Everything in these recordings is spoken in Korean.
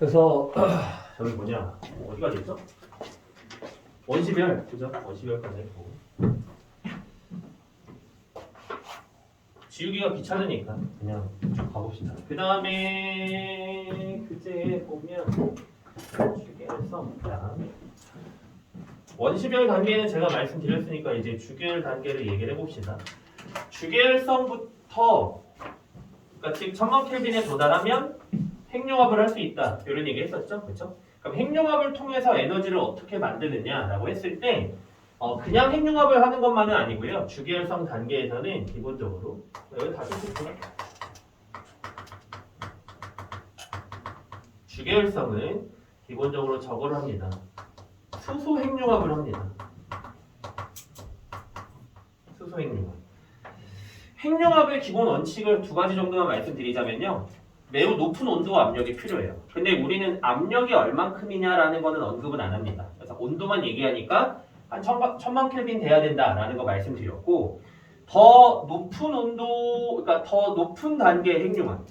그래서 저기 뭐냐 어디가 됐죠? 원시별 그죠? 원시별까지 했고 지우기가 귀찮으니까 그냥 쭉 가봅시다. 그 다음에 그제 보면 주계열성 원시별 단계는 제가 말씀드렸으니까 이제 주계열 단계를 얘기를 해봅시다. 주계열성부터 그러니까 지금 1000만 켈빈에 도달하면 핵융합을 할 수 있다 이런 얘기 했었죠, 그렇죠? 그럼 핵융합을 통해서 에너지를 어떻게 만드느냐라고 했을 때 그냥 핵융합을 하는 것만은 아니고요. 주계열성 단계에서는 기본적으로 여기 다 쓰셨구나. 주계열성은 기본적으로 저걸 합니다. 수소 핵융합을 합니다. 수소 핵융합. 핵융합의 기본 원칙을 두 가지 정도만 말씀드리자면요. 매우 높은 온도와 압력이 필요해요. 근데 우리는 압력이 얼만큼이냐라는 거는 언급은 안 합니다. 그래서 온도만 얘기하니까 한 1000만 켈빈 돼야 된다라는 거 말씀드렸고 더 높은 온도, 그러니까 더 높은 단계의 핵융합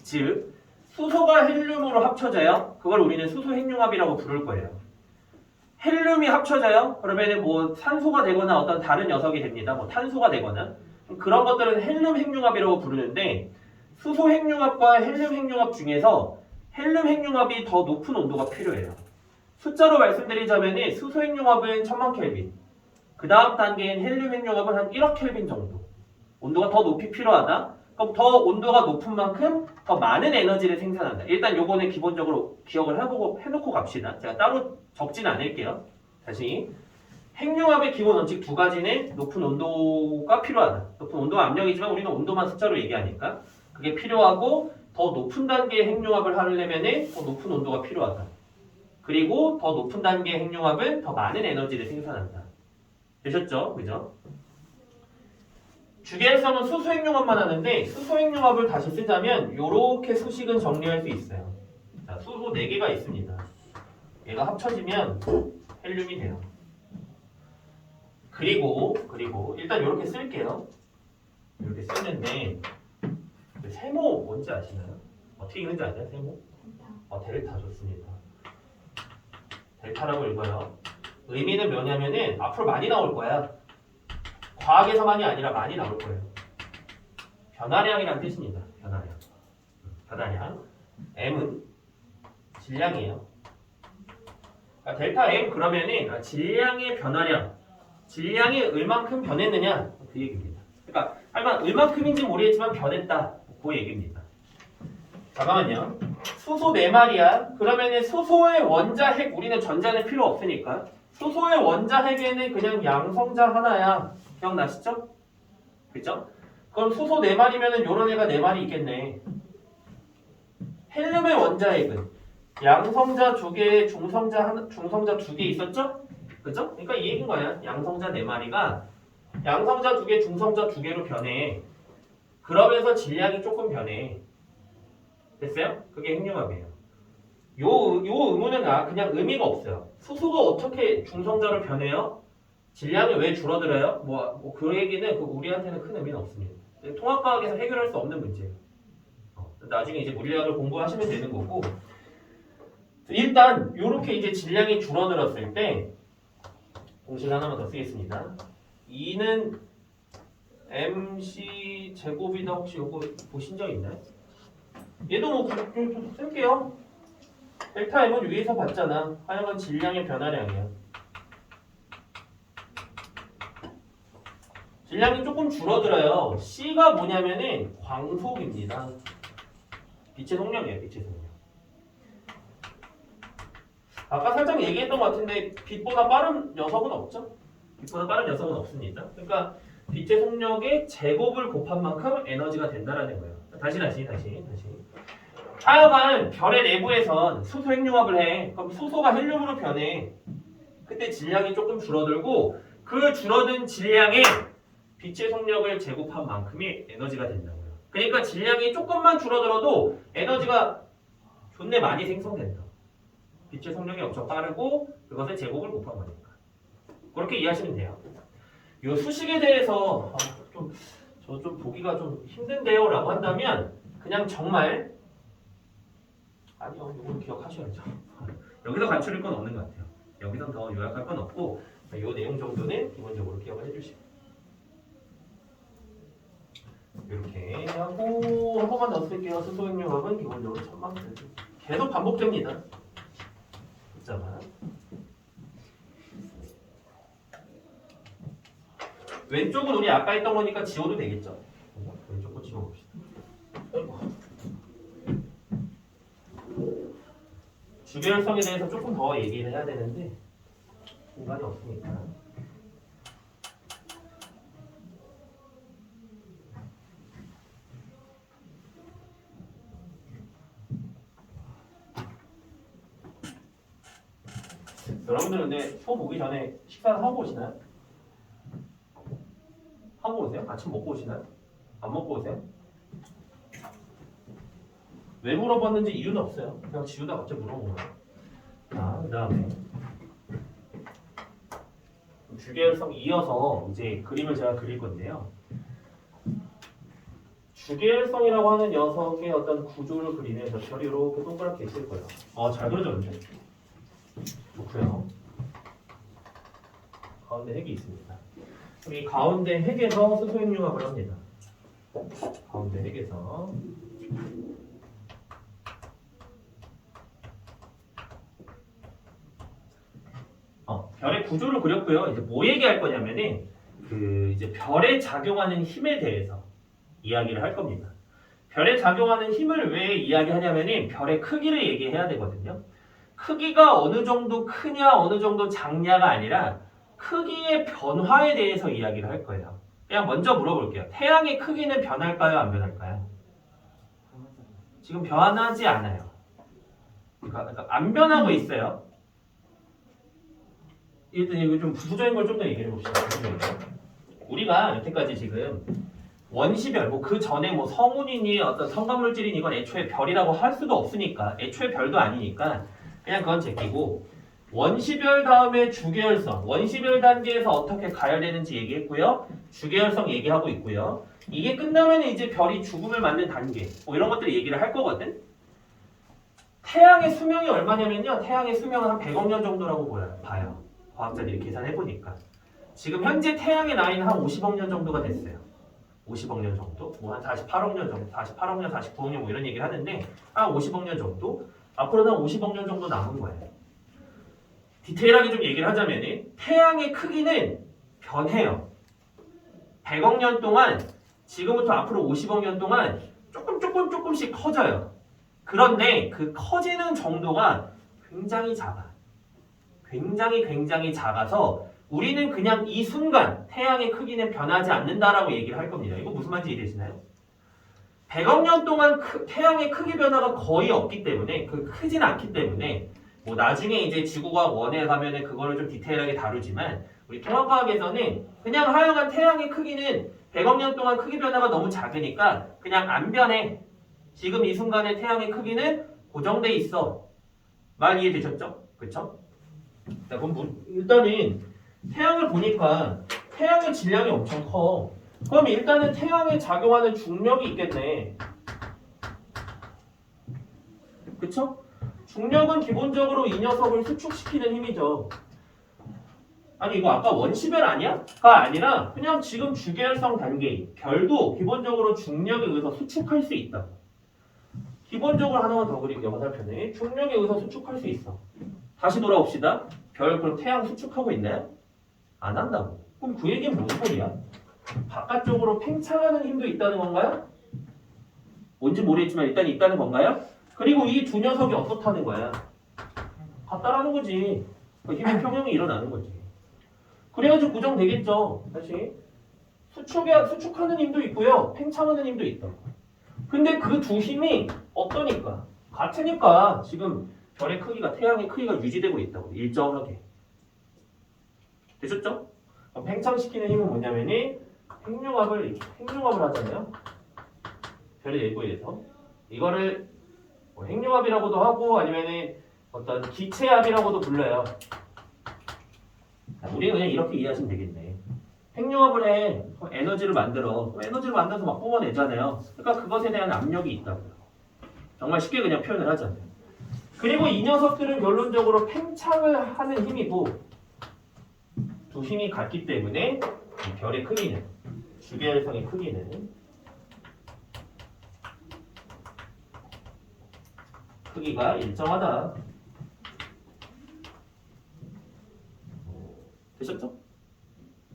즉 수소가 헬륨으로 합쳐져요. 그걸 우리는 수소 핵융합이라고 부를 거예요. 헬륨이 합쳐져요. 그러면 뭐 산소가 되거나 어떤 다른 녀석이 됩니다. 뭐 탄소가 되거나 그런 것들은 헬륨 핵융합이라고 부르는데 수소 핵융합과 헬륨 핵융합 중에서 헬륨 핵융합이 더 높은 온도가 필요해요. 숫자로 말씀드리자면 수소 핵융합은 1000만 켈빈, 그 다음 단계인 헬륨 핵융합은 한 1억 켈빈 정도. 온도가 더 높이 필요하다? 그럼 더 온도가 높은 만큼 더 많은 에너지를 생산한다. 일단 요거는 기본적으로 기억을 해놓고 갑시다. 제가 따로 적진 않을게요. 다시. 핵융합의 기본 원칙 두 가지는 높은 온도가 필요하다. 높은 온도와 압력이지만 우리는 온도만 숫자로 얘기하니까. 그게 필요하고 더 높은 단계의 핵융합을 하려면 더 높은 온도가 필요하다. 그리고 더 높은 단계의 핵융합은 더 많은 에너지를 생산한다. 되셨죠? 그죠? 주계열성은 수소 핵융합만 하는데 수소 핵융합을 다시 쓰자면 이렇게 수식은 정리할 수 있어요. 자, 수소 4개가 있습니다. 얘가 합쳐지면 헬륨이 돼요. 그리고 일단 이렇게 쓸게요. 이렇게 쓰는데 세모 뭔지 아시나요? 어떻게 읽는지 아세요? 세모? 델타 좋습니다. 델타라고 읽어요. 의미는 뭐냐면은 앞으로 많이 나올 거야. 과학에서만이 아니라 많이 나올 거예요. 변화량이라는 뜻입니다. 변화량. M은 질량이에요. 그러니까 델타 M 그러면은 질량의 변화량. 질량이 얼만큼 변했느냐 그 얘기입니다. 그러니까 하여간 얼만큼인지 모르겠지만 변했다 그 얘기입니다. 잠깐만요. 수소 4마리야. 그러면은 수소의 원자 핵 우리는 전자는 필요 없으니까 수소의 원자 핵에는 그냥 양성자 하나야. 기억나시죠? 그죠? 그럼 수소 4마리면은 요런 애가 4마리 있겠네. 헬륨의 원자 핵은 양성자 2개, 중성자 2개 있었죠? 그죠? 그러니까 이 얘기인 거야. 양성자 4마리가 양성자 2개, 중성자 2개로 변해. 그러면서 질량이 조금 변해. 됐어요? 그게 핵융합이에요. 요 의문은 그냥 의미가 없어요. 수소가 어떻게 중성자로 변해요? 질량이 왜 줄어들어요? 그 얘기는 우리한테는 큰 의미는 없습니다. 통합과학에서 해결할 수 없는 문제예요. 나중에 이제 물리학을 공부하시면 되는 거고. 일단 이렇게 이제 질량이 줄어들었을 때 공식 하나만 더 쓰겠습니다. 2는 mc 제곱이다. 혹시 이거 보신 적 있나요? 얘도 좀 쓸게요. 델타 m은 위에서 봤잖아. 하여간 질량의 변화량이야. 질량이 조금 줄어들어요. C가 뭐냐면은 광속입니다. 빛의 속력이에요. 빛의 속력. 아까 살짝 얘기했던 것 같은데 빛보다 빠른 녀석은 없죠? 빛보다 빠른 녀석은 없습니다. 그러니까 빛의 속력의 제곱을 곱한 만큼 에너지가 된다라는 거예요. 다시. 하여간 별의 내부에선 수소 핵융합을 해. 그럼 수소가 헬륨으로 변해. 그때 질량이 조금 줄어들고 그 줄어든 질량에 빛의 속력을 제곱한 만큼의 에너지가 된다고요. 그러니까 질량이 조금만 줄어들어도 에너지가 존내 많이 생성된다. 빛의 속력이 엄청 빠르고 그것의 제곱을 곱한 거니까. 그렇게 이해하시면 돼요. 이 수식에 대해서 좀 보기가 좀 힘든데요 라고 한다면 그냥 정말 아니요, 이건 기억하셔야죠. 여기서 간추릴 건 없는 것 같아요. 여기선 더 요약할 건 없고 이 내용 정도는 기본적으로 기억을 해주시고 이렇게 하고 한 번만 더 쓸게요. 수소행용합은 기본적으로 1000만 켈빈. 계속 반복됩니다. 숫자가 왼쪽은 우리 아까 했던 거니까 지워도 되겠죠. 왼쪽 거 지워봅시다. 주계열성에 대해서 조금 더 얘기를 해야 되는데 공간이 없으니까. 여러분들 근데 수업 오기 전에 식사를 하고 오시나요? 하고 오세요? 아침 먹고 오시나요? 안 먹고 오세요? 왜 물어봤는지 이유는 없어요. 그냥 지우다 갑자기 물어본 거예요. 자, 그 다음에 주계열성 이어서 이제 그림을 제가 그릴 건데요. 주계열성이라고 하는 녀석의 어떤 구조를 그리는 저 별이 이렇게 동그랗게 있을 거예요. 잘 그려졌는데? 좋고요. 가운데 핵이 있습니다. 이 가운데 핵에서 수소행융합을 합니다. 가운데 핵에서 별의 구조를 그렸고요. 이제 뭐 얘기할 거냐면은 이제 별에 작용하는 힘에 대해서 이야기를 할 겁니다. 별에 작용하는 힘을 왜 이야기하냐면은 별의 크기를 얘기해야 되거든요. 크기가 어느 정도 크냐 어느 정도 작냐가 아니라 크기의 변화에 대해서 이야기를 할 거예요. 그냥 먼저 물어볼게요. 태양의 크기는 변할까요? 안 변할까요? 지금 변하지 않아요. 그러니까 안 변하고 있어요. 일단 이거 좀 부수적인 걸 좀 더 얘기해 봅시다. 우리가 여태까지 지금 원시별, 뭐 그 전에 뭐 성운이니 어떤 성간물질이니 이건 애초에 별이라고 할 수도 없으니까 애초에 별도 아니니까 그냥 그건 제끼고 원시별 다음에 주계열성, 원시별 단계에서 어떻게 가열되는지 얘기했고요. 주계열성 얘기하고 있고요. 이게 끝나면 이제 별이 죽음을 맞는 단계, 뭐 이런 것들 얘기를 할 거거든. 태양의 수명이 얼마냐면요. 태양의 수명은 한 100억 년 정도라고 봐요. 과학자들이 계산해보니까. 지금 현재 태양의 나이는 한 50억 년 정도가 됐어요. 50억 년 정도? 뭐 한 48억 년 정도, 48억 년, 49억 년 뭐 이런 얘기를 하는데 한 50억 년 정도? 앞으로는 한 50억 년 정도 남은 거예요. 디테일하게 좀 얘기를 하자면 태양의 크기는 변해요. 100억 년 동안 지금부터 앞으로 50억 년 동안 조금씩 커져요. 그런데 그 커지는 정도가 굉장히 작아. 굉장히 작아서 우리는 그냥 이 순간 태양의 크기는 변하지 않는다라고 얘기를 할 겁니다. 이거 무슨 말인지 이해되시나요? 100억 년 동안 태양의 크기 변화가 거의 없기 때문에 크진 않기 때문에 뭐 나중에 이제 지구과학 1에 가면은 그거를 좀 디테일하게 다루지만 우리 통합과학에서는 그냥 하여간 태양의 크기는 100억 년 동안 크기 변화가 너무 작으니까 그냥 안 변해. 지금 이 순간에 태양의 크기는 고정돼 있어. 말 이해되셨죠? 그쵸? 자, 그럼 일단은 태양을 보니까 태양의 질량이 엄청 커. 그럼 일단은 태양에 작용하는 중력이 있겠네. 그쵸? 중력은 기본적으로 이 녀석을 수축시키는 힘이죠. 아니 이거 아까 원시별 아니야? 가 아니라 그냥 지금 주계열성 단계인 별도 기본적으로 중력에 의해서 수축할 수 있다. 기본적으로 하나만 더 그릴게요. 화살표에 중력에 의해서 수축할 수 있어. 다시 돌아옵시다. 별 그럼 태양 수축하고 있나요? 안 한다고. 그럼 그 얘기는 무슨 소리야? 바깥쪽으로 팽창하는 힘도 있다는 건가요? 뭔지 모르겠지만 일단 있다는 건가요? 그리고 이 두 녀석이 어떻다는 거야? 같다라는 거지. 그 힘의 평형이 일어나는 거지. 그래가지고 고정되겠죠. 다시 수축하는 힘도 있고요. 팽창하는 힘도 있다. 근데 그 두 힘이 어떠니까? 같으니까 지금 별의 크기가 태양의 크기가 유지되고 있다고. 일정하게. 되셨죠? 팽창시키는 힘은 뭐냐면이 핵융합을 하잖아요. 별의 내부에서 이거를 뭐 핵융합이라고도 하고 아니면은 어떤 기체합이라고도 불러요. 우리는 그냥 이렇게 이해하시면 되겠네. 핵융합을 해. 에너지를 만들어서 막 뿜어내잖아요. 그러니까 그것에 대한 압력이 있다고요. 정말 쉽게 그냥 표현을 하잖아요. 그리고 이 녀석들은 결론적으로 팽창을 하는 힘이고 두 힘이 같기 때문에 이 별의 크기는 주계열성의 크기가 일정하다. 되셨죠?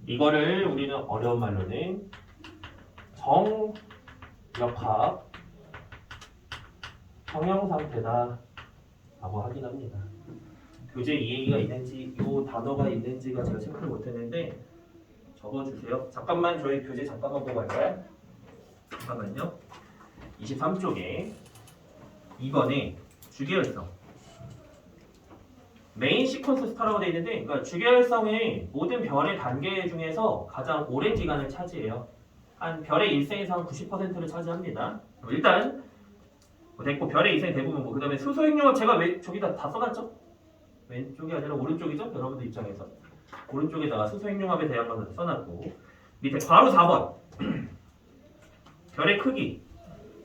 이거를 우리는 어려운 말로는 정역학 평형상태다 라고 하긴 합니다. 교재 이 얘기가 있는지 이 단어가 있는지가 제가 체크를 못했는데 적어주세요. 잠깐만 저희 교재 잠깐만 보고 갈까요? 잠깐만요. 23쪽에 2번에 주계열성 메인 시퀀스 스타라고 되어 있는데, 그러니까 주계열성의 모든 별의 단계 중에서 가장 오랜 기간을 차지해요. 한 별의 일생에서 한 90%를 차지합니다. 일단 됐고 별의 일생 대부분 그 다음에 수소 핵융합 제가 왜 저기다 다 써놨죠? 왼쪽이 아니라 오른쪽이죠? 여러분들 입장에서 오른쪽에다가 수소 핵융합에 대한 것을 써놨고 밑에 바로 4번 별의 크기,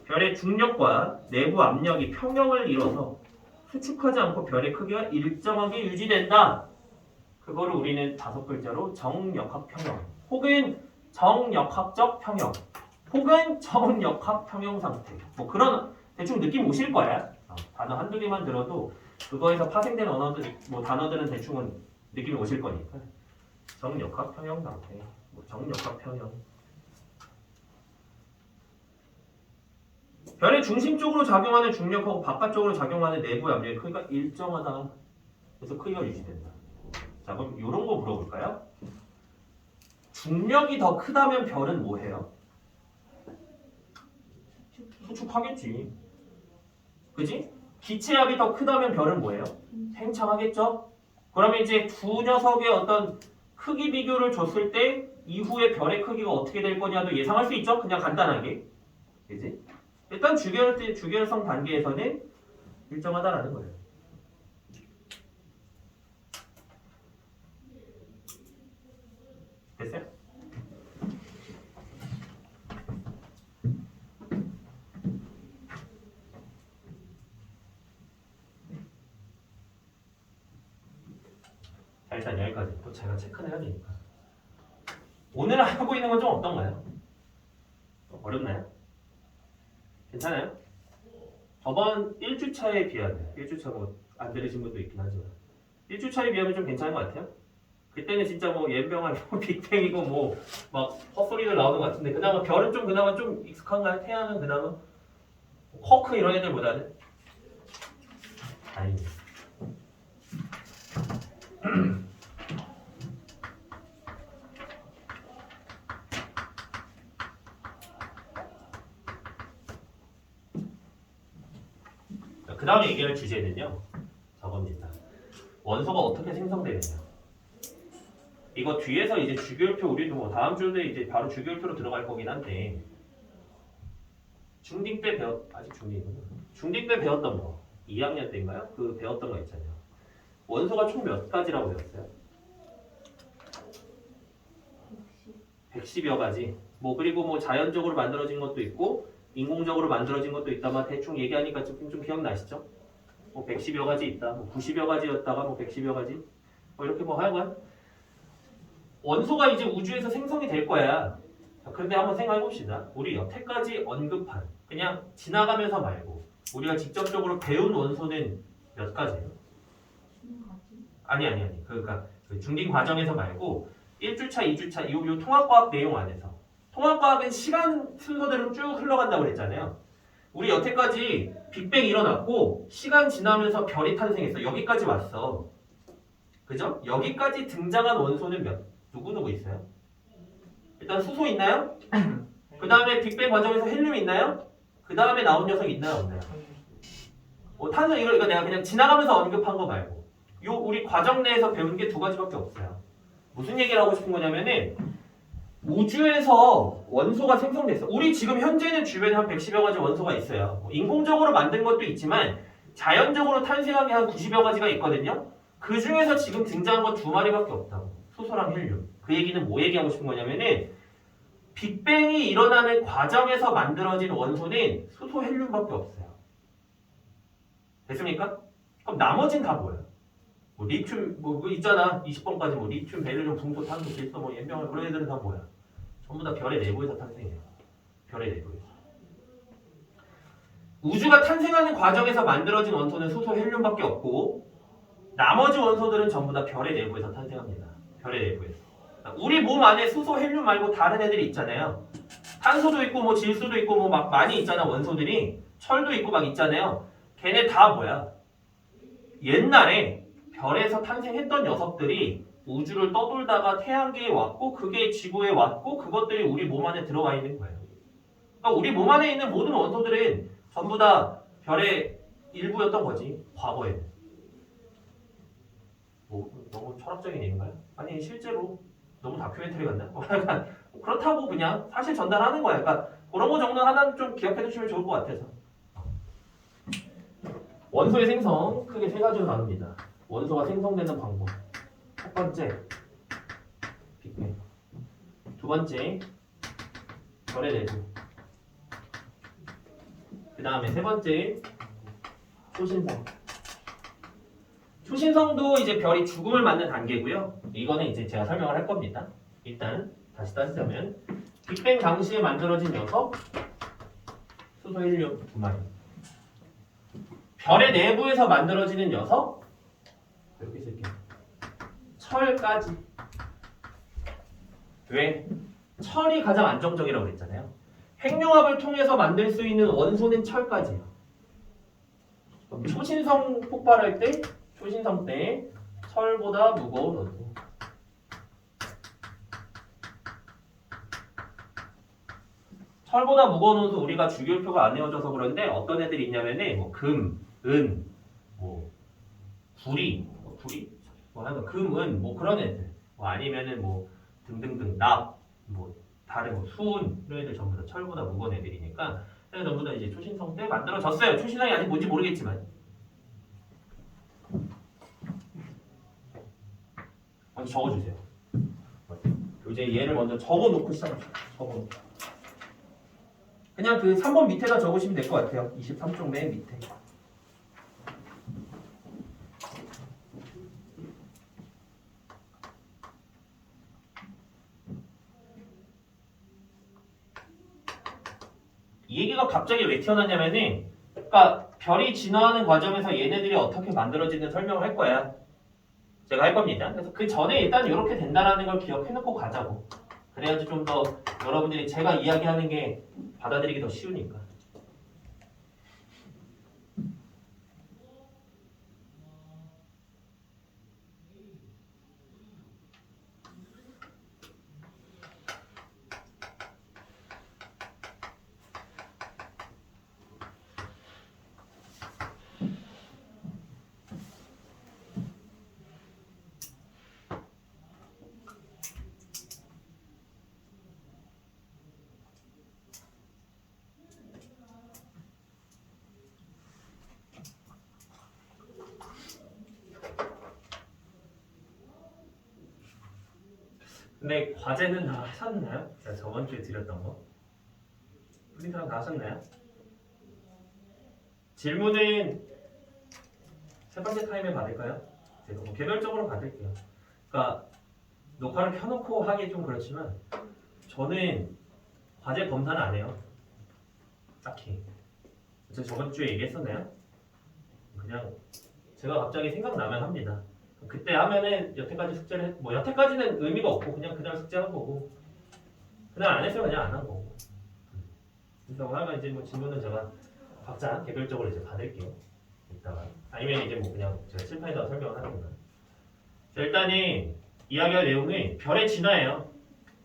별의 중력과 내부 압력이 평형을 이뤄서 수축하지 않고 별의 크기가 일정하게 유지된다. 그거를 우리는 5글자로 정역학 평형 혹은 정역학적 평형 혹은 정역학 평형 상태 뭐 그런 대충 느낌 오실 거야. 단어 한두 개만 들어도 그거에서 파생된 언어들 뭐 단어들은 대충은 느낌이 오실 거니까 정역학 평형 상태 뭐 정역학 평형 별의 중심 쪽으로 작용하는 중력하고 바깥쪽으로 작용하는 내부의 압력의 크기가 일정하다. 그래서 크기가 유지된다. 자 그럼 이런 거 물어볼까요? 중력이 더 크다면 별은 뭐 해요? 수축하겠지. 그지? 기체압이 더 크다면 별은 뭐예요? 팽창하겠죠? 그러면 이제 두 녀석의 어떤 크기 비교를 줬을 때 이후에 별의 크기가 어떻게 될 거냐도 예상할 수 있죠? 그냥 간단하게. 그지? 일단 주계열성 단계에서는 일정하다라는 거예요. 됐어요? 자, 일단 여기까지. 또 제가 체크를 해야 되니까. 오늘 하고 있는 건 좀 어떤가요? 어렵나요? 괜찮아요? 저번 1주차에 비하면 1주차 뭐 안 들으신 분도 있긴 하지만 1주차에 비하면 좀 괜찮은 것 같아요? 그때는 진짜 뭐 옌병하고 빅뱅이고 뭐 막 헛소리들 나오는 것 같은데 그나마 별은 좀 그나마 좀 익숙한가요? 태양은 그나마? 쿼크 이런 애들보다는? 다행이에요. 그 다음에 얘기할 주제는요. 저겁니다. 원소가 어떻게 생성되느냐. 이거 뒤에서 이제 주기율표 우리도 뭐 다음 주에 이제 바로 주기율표로 들어갈 거긴 한데 중딩 때 아직 중딩이구나. 중딩 때 배웠던 거 2학년 때인가요? 그 배웠던 거 있잖아요. 원소가 총 몇 가지라고 배웠어요? 110여 가지. 뭐 그리고 뭐 자연적으로 만들어진 것도 있고 인공적으로 만들어진 것도 있다만 대충 얘기하니까 좀 기억나시죠? 뭐 110여 가지 있다. 뭐 90여 가지였다가 뭐 110여 가지. 뭐 이렇게 뭐 하여간 원소가 이제 우주에서 생성이 될 거야. 자, 그런데 한번 생각해 봅시다. 우리 여태까지 언급한 그냥 지나가면서 말고 우리가 직접적으로 배운 원소는 몇 가지예요? 아니. 그러니까 그 중딩 과정에서 말고 1주차, 2주차 요 통합과학 내용 안에서 통합과학은 시간 순서대로 쭉 흘러간다고 그랬잖아요. 우리 여태까지 빅뱅 일어났고 시간 지나면서 별이 탄생했어. 여기까지 왔어. 그죠? 여기까지 등장한 원소는 누구 있어요? 일단 수소 있나요? 그 다음에 빅뱅 과정에서 헬륨 있나요? 그 다음에 나온 녀석 있나요? 없나요? 탄소 이거 내가 그냥 지나가면서 언급한 거 말고 우리 과정 내에서 배운 게 2가지밖에 없어요. 무슨 얘기를 하고 싶은 거냐면은 우주에서 원소가 생성됐어. 우리 지금 현재는 주변에 한 110여 가지 원소가 있어요. 인공적으로 만든 것도 있지만 자연적으로 탄생한 게 한 90여 가지가 있거든요. 그 중에서 지금 등장한 건 2마리밖에 없다고. 수소랑 헬륨. 그 얘기는 뭐 얘기하고 싶은 거냐면은 빅뱅이 일어나는 과정에서 만들어진 원소는 수소, 헬륨밖에 없어요. 됐습니까? 그럼 나머지는 다 뭐야? 뭐 리튬 뭐 있잖아. 20번까지 뭐 리튬, 벨리륨, 붕소, 탄소, 질소, 뭐 연명을 그런 애들은 다 뭐야? 전부 다 별의 내부에서 탄생해요. 별의 내부에서. 우주가 탄생하는 과정에서 만들어진 원소는 수소, 헬륨밖에 없고 나머지 원소들은 전부 다 별의 내부에서 탄생합니다. 별의 내부에서. 우리 몸 안에 수소, 헬륨 말고 다른 애들이 있잖아요. 탄소도 있고 뭐 질소도 있고 뭐 막 많이 있잖아. 원소들이 철도 있고 막 있잖아요. 걔네 다 뭐야? 옛날에 별에서 탄생했던 녀석들이 우주를 떠돌다가 태양계에 왔고 그게 지구에 왔고 그것들이 우리 몸 안에 들어와 있는 거예요. 그러니까 우리 몸 안에 있는 모든 원소들은 전부 다 별의 일부였던 거지. 과거에는. 뭐 너무 철학적인 얘기인가요? 아니 실제로 너무 다큐멘터리 같나? 그렇다고 그냥 사실 전달하는 거야. 그러니까 그런 거 정도 하나는 좀 기억해 두시면 좋을 것 같아서. 원소의 생성 크게 세 가지로 나눕니다. 원소가 생성되는 방법. 첫 번째, 빅뱅. 두 번째, 별의 내부. 그 다음에 세 번째, 초신성. 초신성도 이제 별이 죽음을 맞는 단계고요. 이거는 이제 제가 설명을 할 겁니다. 일단 다시 따지자면 빅뱅 당시에 만들어진 녀석 수소, 헬륨 두 마리. 별의 내부에서 만들어지는 녀석 이렇게 쓸게요. 철까지. 왜? 철이 가장 안정적이라고 그랬잖아요. 핵융합을 통해서 만들 수 있는 원소는 철까지예요. 그럼 초신성 폭발할 때, 초신성 때 철보다 무거운 원소. 철보다 무거운 원소 우리가 주기율표가 안 외워져서 그런데 어떤 애들이 있냐면은 뭐 금, 은, 뭐 구리, 뭐 하여간 금, 은, 뭐 그런 애들, 뭐 아니면은 뭐 등등등 납, 뭐 다른 뭐 수은 이런 애들 전부 다 철보다 무거운 애들이니까 전부 다 이제 초신성 때 만들어졌어요. 초신성이 아직 뭔지 모르겠지만. 먼저 적어주세요. 이제 얘를 먼저 적어놓고 시작합시다. 적어놓고. 그냥 그 3번 밑에다 적으시면 될 것 같아요. 23쪽 맨 밑에. 이 얘기가 갑자기 왜 튀어나왔냐면은 그러니까 별이 진화하는 과정에서 얘네들이 어떻게 만들어지는 설명을 할 거야. 제가 할 겁니다. 그래서 그 전에 일단 이렇게 된다라는 걸 기억해놓고 가자고. 그래야지 좀 더 여러분들이 제가 이야기하는 게 받아들이기 더 쉬우니까. 근데 과제는 다 하셨나요? 제가 저번 주에 드렸던 거. 프린트랑 다 하셨나요? 질문은 세 번째 타임에 받을까요? 제가 뭐 개별적으로 받을게요. 그러니까 녹화를 켜놓고 하기 좀 그렇지만 저는 과제 검사는 안 해요. 딱히. 제가 저번 주에 얘기했었나요? 그냥 제가 갑자기 생각나면 합니다. 그때 하면은 여태까지 숙제를 뭐 여태까지는 의미가 없고 그냥 그날 숙제한 거고 그날 안 했으면 그냥 안 한 거고. 그래서 하면 이제 뭐 질문은 제가 각자 개별적으로 이제 받을게요. 이따가 아니면 이제 뭐 그냥 제가 칠판에다가 설명을 하는 거예요. 일단은 이야기할 내용은 별의 진화예요.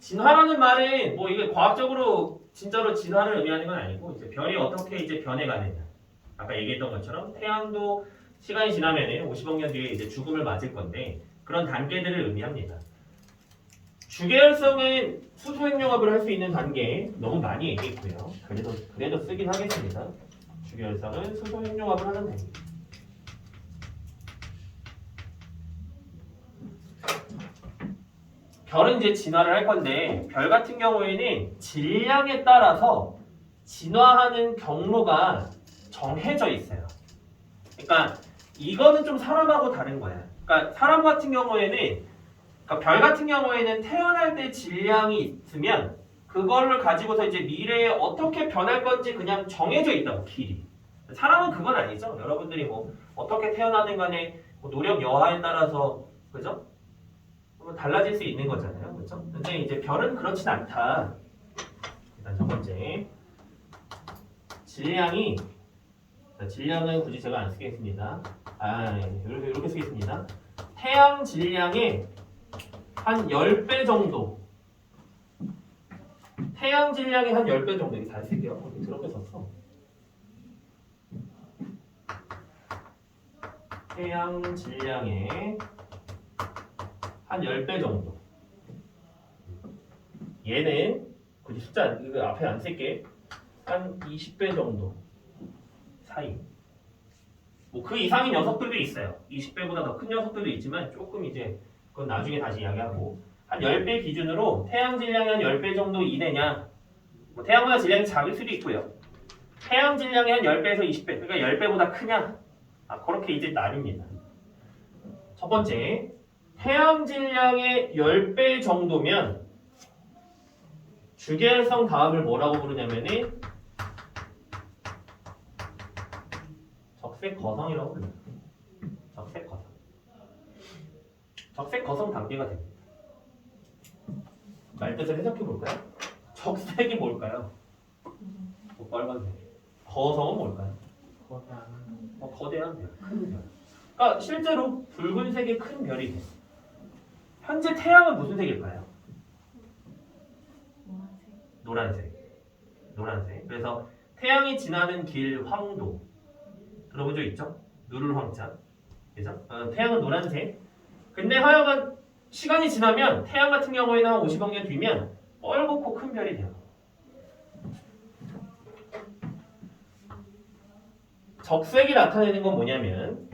진화라는 말은 뭐 이게 과학적으로 진짜로 진화를 의미하는 건 아니고 이제 별이 어떻게 이제 변해가느냐. 아까 얘기했던 것처럼 태양도 시간이 지나면은 50억 년 뒤에 이제 죽음을 맞을 건데 그런 단계들을 의미합니다. 주계열성은 수소 핵융합을 할 수 있는 단계 너무 많이 얘기했고요. 그래도 쓰긴 하겠습니다. 주계열성은 수소 핵융합을 하는 단계. 별은 이제 진화를 할 건데 별 같은 경우에는 질량에 따라서 진화하는 경로가 정해져 있어요. 그러니까 이거는 좀 사람하고 다른 거야. 그러니까 사람 같은 경우에는 그러니까 별 같은 경우에는 태어날 때 질량이 있으면 그거를 가지고서 이제 미래에 어떻게 변할 건지 그냥 정해져 있다고 길이. 사람은 그건 아니죠. 여러분들이 뭐 어떻게 태어나든 간에 뭐 노력 여하에 따라서 그죠? 뭐 달라질 수 있는 거잖아요. 그죠? 근데 이제 별은 그렇진 않다. 일단 첫 번째 질량이 자, 질량은 굳이 제가 안 쓰겠습니다. 이렇게 쓰겠습니다. 태양 질량의 한 10배 정도 태양 질량의 한 10배 정도 이렇게 잘 쓸게요. 여기 더럽게 썼어. 태양 질량의 한 10배 정도 얘는 굳이 숫자 이거 앞에 안 쓸게. 한 20배 정도 사이. 뭐 그 이상인 녀석들도 있어요. 20배보다 더 큰 녀석들도 있지만 조금 이제 그건 나중에 다시 이야기하고 한 10배 기준으로 태양 질량이 한 10배 정도 이내냐 뭐 태양보다 질량이 작을 수도 있고요. 태양 질량이 한 10배에서 20배 그러니까 10배보다 크냐 그렇게 이제 나뉩니다. 첫 번째 태양 질량의 10배 정도면 주계열성 다음을 뭐라고 부르냐면은 적색 거성이라고 불러요. 적색 거성. 적색 거성 단계가 됩니다. 말뜻을 해석해 볼까요? 적색이 뭘까요? 뭐 빨간색. 거성은 뭘까요? 거대한 별, 큰 별. 그러니까 실제로 붉은색의 큰 별이 돼요. 현재 태양은 무슨 색일까요? 노란색. 노란색. 그래서 태양이 지나는 길 황도. 들어본 적 있죠? 누를 황자. 그죠? 태양은 노란색. 근데 하여간 시간이 지나면 태양 같은 경우에는 한 50억 년 뒤면 뻘겋고 큰 별이 돼요. 적색이 나타내는 건 뭐냐면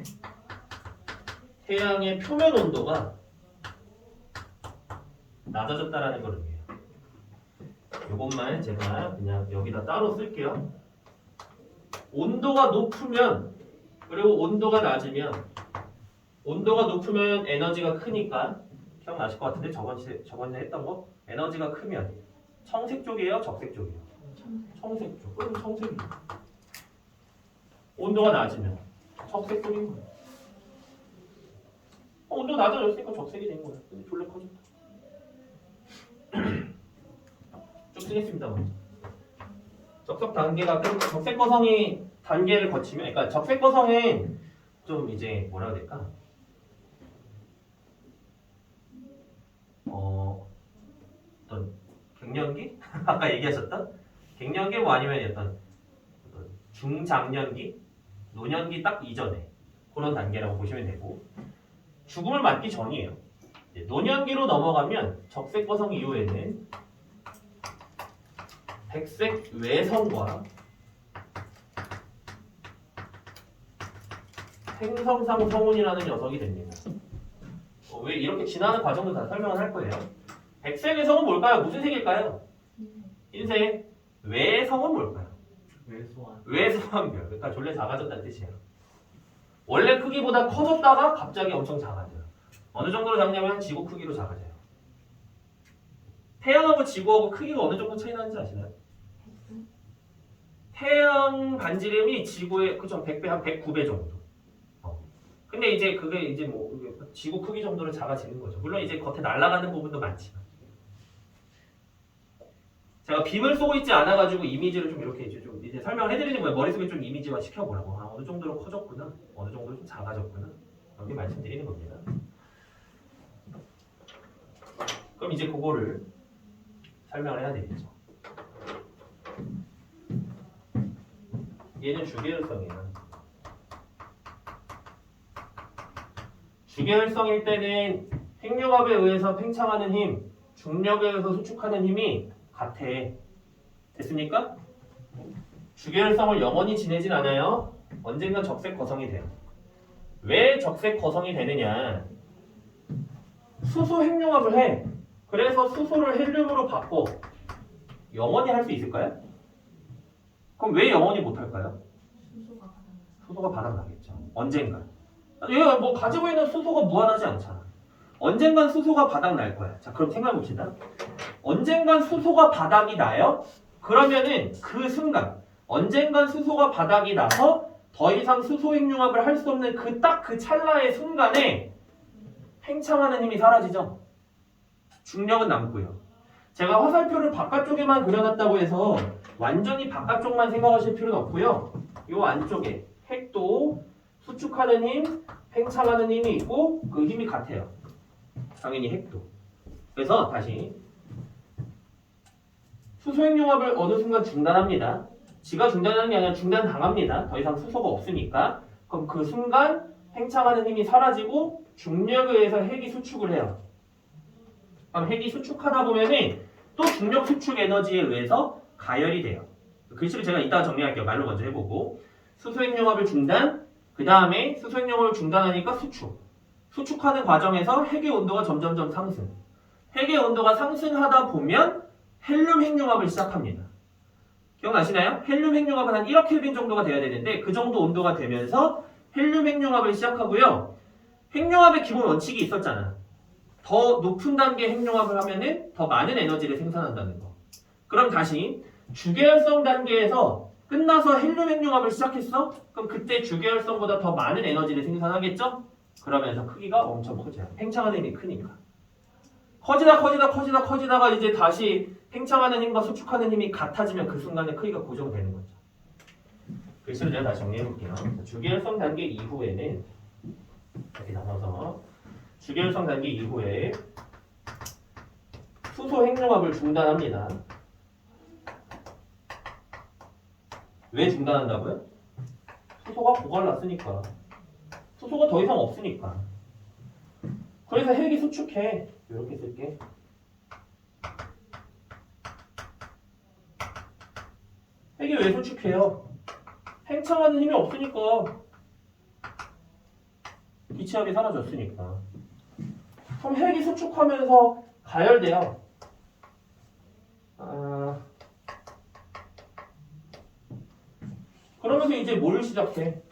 태양의 표면 온도가 낮아졌다라는 걸 의미해요. 이것만 제가 그냥 여기다 따로 쓸게요. 온도가 높으면 그리고 온도가 낮으면 에너지가 크니까 기억나실 것 같은데 저번에 했던 거 에너지가 크면 청색 쪽이에요? 적색 쪽이에요? 청색 쪽. 그럼 청색이에요. 온도가 낮으면 적색 쪽인 거예요. 온도 낮아졌으니까 적색이 된 거예요. 근데 졸래 커졌다. 쭉 쓰겠습니다. 적색 단계가 적색 거성이 단계를 거치면, 그러니까 적색 거성은 좀 이제 뭐라 해야 될까? 어떤 갱년기? 아까 얘기하셨던 갱년기 뭐 아니면 어떤 중장년기, 노년기 딱 이전에 그런 단계라고 보시면 되고 죽음을 맞기 전이에요. 노년기로 넘어가면 적색 거성 이후에는 백색 외성과 행성상 성운이라는 녀석이 됩니다. 왜 이렇게 지나는 과정도 다 설명을 할 거예요. 백색 외성은 뭘까요? 무슨 색일까요? 흰색. 외성은 뭘까요? 외소한 별. 그러니까 졸래 작아졌다는 뜻이에요. 원래 크기보다 커졌다가 갑자기 엄청 작아져요. 어느 정도로 작냐면 지구 크기로 작아져요. 태양하고 지구하고 크기가 어느 정도 차이 나는지 아시나요? 태양 반지름이 지구의 그죠 100배 한 109배 정도. 근데 이제 그게 이제 뭐 지구 크기 정도로 작아지는 거죠. 물론 이제 겉에 날아가는 부분도 많지만. 제가 빔을 쏘고 있지 않아가지고 이미지를 좀 이렇게 이제 설명을 해드리는 거예요. 머릿속에 좀 이미지화 시켜보라고. 어느 정도로 커졌구나, 어느 정도로 좀 작아졌구나. 이렇게 말씀드리는 겁니다. 그럼 이제 그거를 설명을 해야 되겠죠. 얘는 주계열성이야. 주계열성일 때는 핵융합에 의해서 팽창하는 힘, 중력에 의해서 수축하는 힘이 같아. 됐습니까? 주계열성을 영원히 지내진 않아요. 언젠가 적색 거성이 돼요. 왜 적색 거성이 되느냐? 수소 핵융합을 해. 그래서 수소를 헬륨으로 바꿔. 영원히 할 수 있을까요? 그럼 왜 영원히 못할까요? 수소가 바닥나겠죠. 언젠가. 얘가 뭐 가지고 있는 수소가 무한하지 않잖아. 언젠간 수소가 바닥 날 거야. 자, 그럼 생각해 봅시다. 언젠간 수소가 바닥이 나요? 그러면은 그 순간 언젠간 수소가 바닥이 나서 더 이상 수소 핵융합을 할 수 없는 그 딱 그 찰나의 순간에 팽창하는 힘이 사라지죠. 중력은 남고요. 제가 화살표를 바깥쪽에만 그려놨다고 해서 완전히 바깥쪽만 생각하실 필요는 없고요. 이 안쪽에 핵도 수축하는 힘, 팽창하는 힘이 있고 그 힘이 같아요. 당연히 핵도. 그래서 다시 수소 핵융합을 어느 순간 중단합니다. 지가 중단하는 게 아니라 중단당합니다. 더 이상 수소가 없으니까. 그럼 그 순간 팽창하는 힘이 사라지고 중력에 의해서 핵이 수축을 해요. 그럼 핵이 수축하다 보면은 또 중력 수축 에너지에 의해서 가열이 돼요. 글씨를 제가 이따 정리할게요. 말로 먼저 해보고. 수소 핵융합을 중단, 그 다음에 수소 핵융합을 중단하니까 수축. 수축하는 과정에서 핵의 온도가 점점점 상승. 핵의 온도가 상승하다 보면 헬륨 핵융합을 시작합니다. 기억나시나요? 헬륨 핵융합은 한 1억 켈빈 정도가 돼야 되는데 그 정도 온도가 되면서 헬륨 핵융합을 시작하고요. 핵융합의 기본 원칙이 있었잖아. 더 높은 단계 핵융합을 하면은 더 많은 에너지를 생산한다는 거. 그럼 다시 주계열성 단계에서 끝나서 헬륨 핵융합을 시작했어? 그럼 그때 주계열성보다 더 많은 에너지를 생산하겠죠? 그러면서 크기가 엄청 커져요. 팽창하는 힘이 크니까. 커지다가 이제 다시 팽창하는 힘과 수축하는 힘이 같아지면 그 순간에 크기가 고정되는 거죠. 글씨를 제가 다시 정리해볼게요. 주계열성 단계 이후에는 이렇게 나눠서 주계열성 단계 이후에 수소 핵융합을 중단합니다. 왜 중단한다고요? 수소가 고갈났으니까. 수소가 더 이상 없으니까. 그래서 핵이 수축해. 이렇게 쓸게. 핵이 왜 수축해요? 팽창하는 힘이 없으니까. 기체압이 사라졌으니까. 그럼 핵이 수축하면서 가열돼요. 그러면서 이제 뭘 시작해?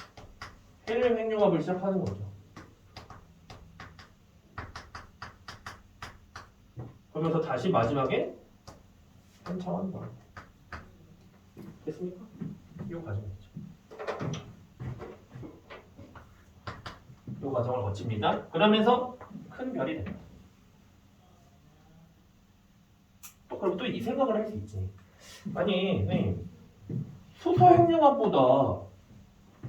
헬륨 핵융합을 시작하는 거죠. 그러면서 다시 마지막에 팽창하는 거예요. 됐습니까? 이 과정이죠. 이 과정을 거칩니다. 그러면서 큰 별이 됩니다. 또 그럼 또 이 생각을 할 수 있지. 아니, 선생님, 수소 핵융합보다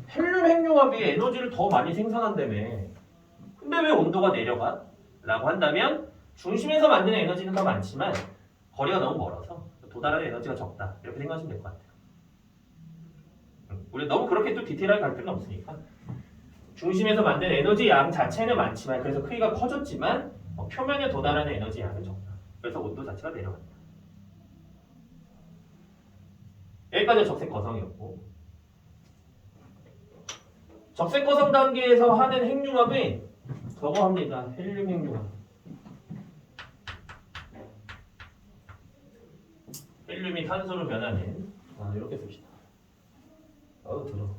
헬륨 핵융합이 에너지를 더 많이 생산한다며. 근데 왜 온도가 내려가? 라고 한다면 중심에서 만드는 에너지는 더 많지만 거리가 너무 멀어서 도달하는 에너지가 적다. 이렇게 생각하시면 될 것 같아요. 우리 너무 그렇게 또 디테일하게 갈 필요는 없으니까. 중심에서 만든 에너지 양 자체는 많지만 그래서 크기가 커졌지만 표면에 도달하는 에너지 양은 적다. 그래서 온도 자체가 내려간다. 여기까지 적색 거성이었고, 적색 거성 단계에서 하는 핵융합은 저거 합니다. 헬륨 핵융합. 헬륨이 탄소로 변하는 이렇게 씁시다. 들어.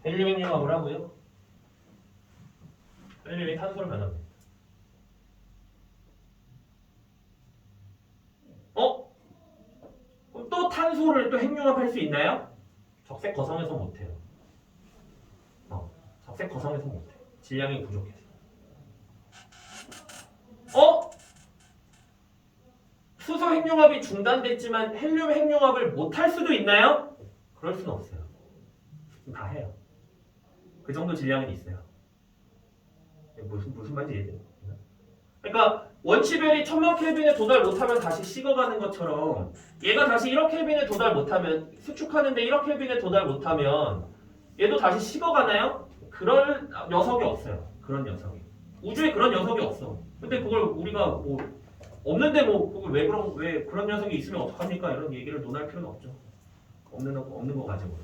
헬륨 핵융합을 하고요. 헬륨이 탄소로 변합니다. 그럼 또 탄소를 또 핵융합할 수 있나요? 적색 거성에서 못해요. 적색 거성에서 못해. 질량이 부족해서. 수소 핵융합이 중단됐지만 헬륨 핵융합을 못할 수도 있나요? 그럴 수는 없어요. 다 해요. 그 정도 질량은 있어요. 무슨 말인지 이해돼요? 그러니까 원치별이 1000만 켈빈에 도달 못하면 다시 식어가는 것처럼 얘가 다시 1억 켈빈에 도달 못하면 수축하는데 1억 켈빈에 도달 못하면 얘도 다시 식어가나요? 그럴 녀석이 없어요. 그런 녀석이. 우주에 그런 녀석이 없어. 근데 그걸 우리가 없는데 그걸 왜 그런 녀석이 있으면 어떡합니까? 이런 얘기를 논할 필요는 없죠. 없는 거 가지고.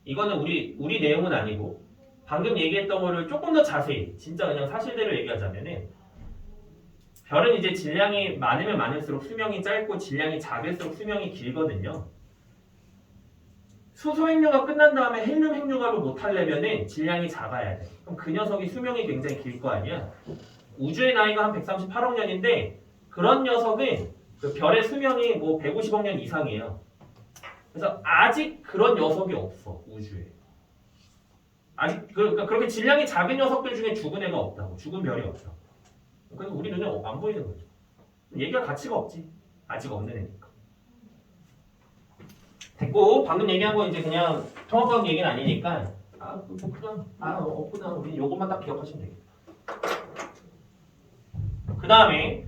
이거는 우리 내용은 아니고 방금 얘기했던 거를 조금 더 자세히 진짜 그냥 사실대로 얘기하자면은 별은 이제 질량이 많으면 많을수록 수명이 짧고 질량이 작을수록 수명이 길거든요. 수소 핵융합 끝난 다음에 헬륨 핵융합을 못 하려면은 질량이 작아야 돼. 그럼 그 녀석이 수명이 굉장히 길 거 아니야. 우주의 나이가 한 138억 년인데 그런 녀석은 그 별의 수명이 뭐 150억 년 이상이에요. 그래서 아직 그런 녀석이 없어 우주에. 아직 그러니까 그렇게 질량이 작은 녀석들 중에 죽은 애가 없다고. 죽은 별이 없어. 그래서 우리 눈에 안 보이는 거죠. 얘기할 가치가 없지. 아직 없는 애니까. 됐고 방금 얘기한 건 이제 그냥 통합과학 얘기는 아니니까 없구나 우리 요것만 딱 기억하시면 되겠다. 그 다음에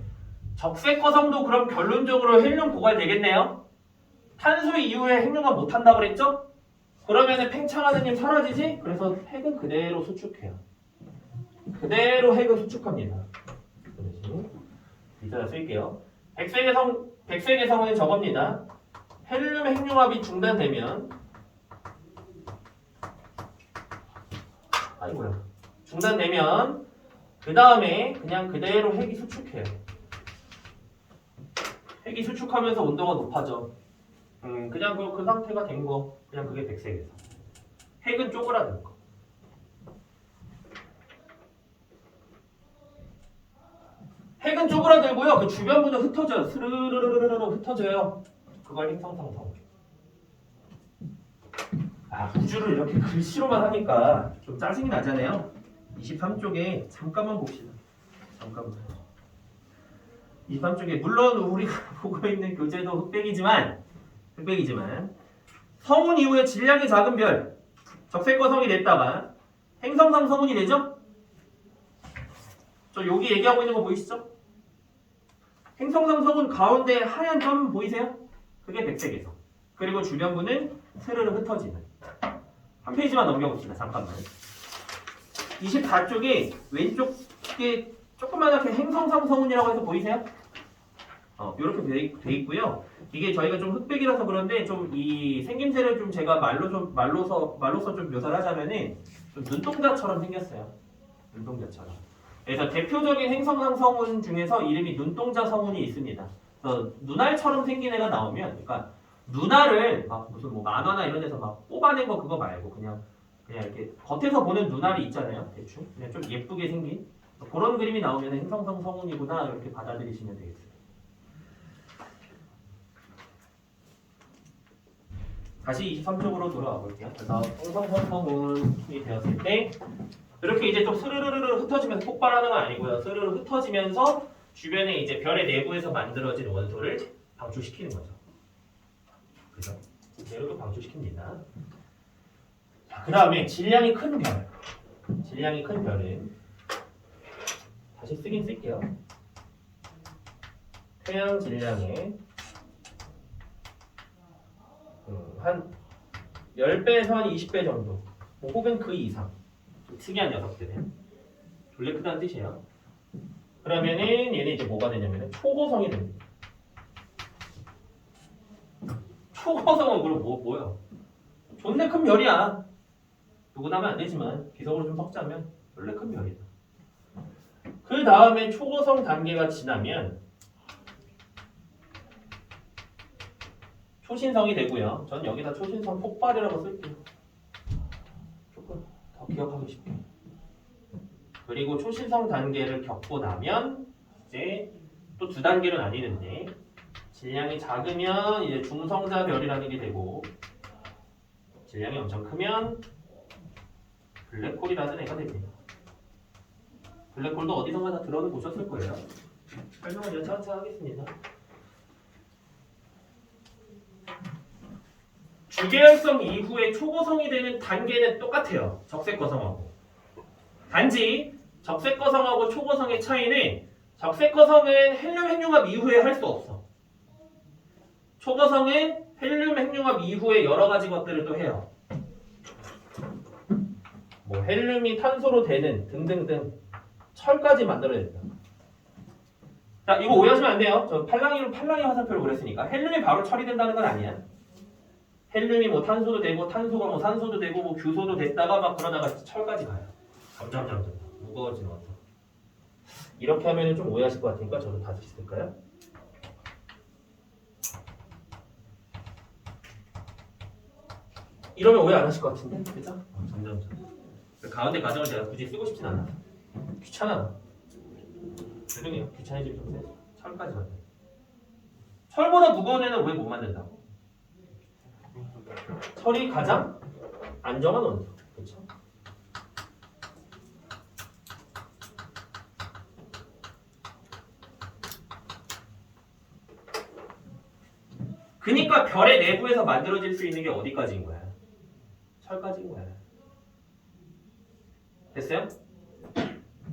적색거성도 그럼 결론적으로 헬륨 고갈되겠네요. 탄소 이후에 핵융합 못한다 그랬죠? 그러면은 팽창하는 힘 사라지지? 그래서 핵은 그대로 수축해요. 그대로 핵은 수축합니다. 이따가 쓸게요. 백색의 성은 저겁니다. 헬륨 핵융합이 중단되면 중단되면 그 다음에 그냥 그대로 핵이 수축해요. 핵이 수축하면서 온도가 높아져. 그냥 그 상태가 된 거. 그냥 그게 백색에서. 핵은 쪼그라든 거. 핵은 쪼그라들고요. 그 주변부는 흩어져요. 스르르르르르 흩어져요. 그걸 행성상성. 우주를 이렇게 글씨로만 하니까 좀 짜증이 나잖아요. 23쪽에 잠깐만 봅시다. 잠깐만. 23쪽에 물론 우리가 보고 있는 교재도 흑백이지만 성운 이후에 질량이 작은 별 적색거성이 됐다가 행성상 성운이 되죠? 저 여기 얘기하고 있는 거 보이시죠? 행성상 성운 가운데 하얀 점 보이세요? 그게 백색에서. 그리고 주변부는 스르르 흩어지는. 한 페이지만 넘겨봅시다. 잠깐만. 24쪽에 왼쪽에 조그맣게 행성상 성운이라고 해서 보이세요? 이렇게 돼 있고요. 이게 저희가 좀 흑백이라서 그런데 좀 이 생김새를 좀 제가 말로서 좀 묘사를 하자면은 좀 눈동자처럼 생겼어요. 눈동자처럼. 그래서 대표적인 행성상 성운 중에서 이름이 눈동자 성운이 있습니다. 그래서 눈알처럼 생긴 애가 나오면, 그러니까 눈알을 막 무슨 뭐 만화나 이런 데서 막 뽑아낸 거 그거 말고 그냥 이렇게 겉에서 보는 눈알이 있잖아요. 대충 그냥 좀 예쁘게 생긴 그런 그림이 나오면 행성상 성운이구나 이렇게 받아들이시면 되겠어요. 다시 23쪽으로 돌아와 볼게요. 그래서 행성상 성운이 되었을 때 이렇게 이제 좀 스르르르 흩어지면서 폭발하는 건 아니고요. 스르르 흩어지면서 주변에 이제 별의 내부에서 만들어진 원소를 방출시키는 거죠. 그죠? 이렇게 방출시킵니다. 그 다음에 질량이 큰 별. 질량이 큰 별은 다시 쓰긴 쓸게요. 태양 질량의 한 10배에서 한 20배 정도 뭐 혹은 그 이상 좀 특이한 녀석들은 졸래 크다는 뜻이에요. 그러면은 얘는 이제 뭐가 되냐면 초고성이 됩니다. 초고성은 그럼 뭐야? 존내 큰 별이야. 누구나 하면 안 되지만 기성으로 좀 섞자면 졸래 큰 별이다. 그 다음에 초고성 단계가 지나면 초신성이 되고요. 전 여기다 초신성 폭발이라고 쓸게요. 조금 더 기억하기 쉽게. 그리고 초신성 단계를 겪고 나면 이제 또 두 단계로 나뉘는데 질량이 작으면 이제 중성자 별이라는 게 되고 질량이 엄청 크면 블랙홀이라는 애가 됩니다. 블랙홀도 어디선가 다 들어는 보셨을 거예요. 설명은 여차저차 하겠습니다. 주계열성 이후에 초고성이 되는 단계는 똑같아요. 적색거성하고. 단지 적색거성하고 초고성의 차이는 적색거성은 헬륨 핵융합 이후에 할 수 없어. 초고성은 헬륨 핵융합 이후에 여러 가지 것들을 또 해요. 뭐 헬륨이 탄소로 되는 등등등 철까지 만들어야 된다. 자, 이거 오해하시면 안 돼요. 저 팔랑이 화살표로 그랬으니까 헬륨이 바로 처리된다는 건 아니야. 헬륨이 뭐 탄소도 되고 탄소가 뭐 산소도 되고 뭐 규소도 됐다가 막 그러다가 철까지 가요. 점점 무거워지는 원소. 이렇게 하면 좀 오해하실 것 같으니까 저도 다시 쓸까요? 이러면 오해 안 하실 것 같은데, 그죠? 점점. 가운데 과정을 제가 굳이 쓰고 싶진 않아. 귀찮아. 죄송해요. 귀찮아지면 좀 세요. 철까지 만든. 철보다 무거운 애는 왜 못 만든다고? 철이 가장 안정한 원소. 그렇죠? 그러니까 별의 내부에서 만들어질 수 있는 게 어디까지인 거야? 철까지인 거야. 됐어요?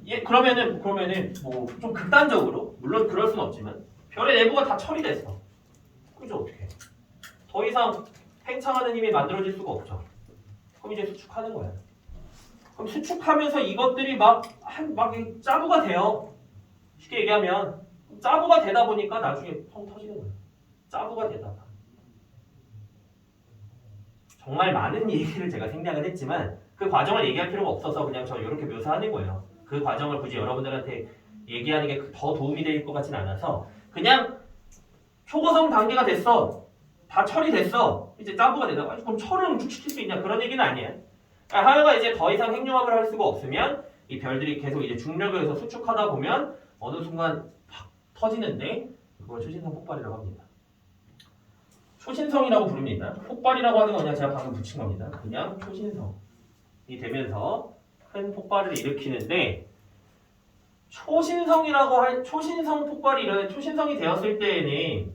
예, 그러면은 뭐 좀 극단적으로 물론 그럴 수는 없지만 별의 내부가 다 철이 됐어. 그죠? 어떻게? 더 이상 팽창하는 힘이 만들어질 수가 없죠. 그럼 이제 수축하는 거야. 그럼 수축하면서 이것들이 막 짜부가 돼요. 쉽게 얘기하면 짜부가 되다 보니까 나중에 펑 터지는 거야. 짜부가 되다가 정말 많은 얘기를 제가 생략을 했지만 그 과정을 얘기할 필요가 없어서 그냥 저 이렇게 묘사하는 거예요. 그 과정을 굳이 여러분들한테 얘기하는 게 더 도움이 될 것 같진 않아서 그냥 초고성 단계가 됐어. 다 철이 됐어. 이제 짜부가 되다. 그럼 철을 응축시킬 수 있냐? 그런 얘기는 아니야. 하여가 이제 더 이상 핵융합을 할 수가 없으면 이 별들이 계속 이제 중력에 의해서 수축하다 보면 어느 순간 팍 터지는데 그걸 초신성 폭발이라고 합니다. 초신성이라고 부릅니다. 폭발이라고 하는 건 그냥 제가 방금 붙인 겁니다. 그냥 초신성이 되면서 큰 폭발을 일으키는데 초신성 폭발이 초신성이 되었을 때에는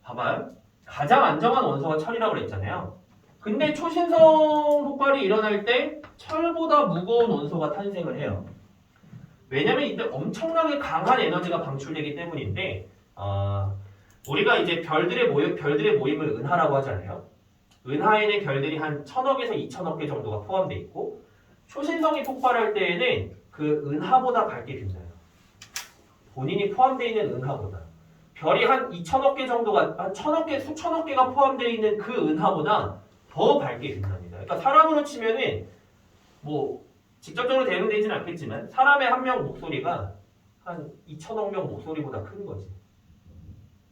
봐봐요. 가장 안정한 원소가 철이라고 그랬잖아요. 근데 초신성 폭발이 일어날 때 철보다 무거운 원소가 탄생을 해요. 왜냐면 이때 엄청나게 강한 에너지가 방출되기 때문인데 우리가 이제 별들의 모임을 은하라고 하잖아요. 은하에는 별들이 한 1000억에서 2000억 개 정도가 포함되어 있고 초신성이 폭발할 때에는 그 은하보다 밝게 빛나요. 본인이 포함되어 있는 은하보다. 별이 한 2000억 개 정도가 한 1000억 개, 수천억 개가 포함되어 있는 그 은하보다 더 밝게 빛납니다. 그러니까 사람으로 치면은 뭐 직접적으로 대응되지는 않겠지만 사람의 한 명 목소리가 한 2000억 명 목소리보다 큰 거지.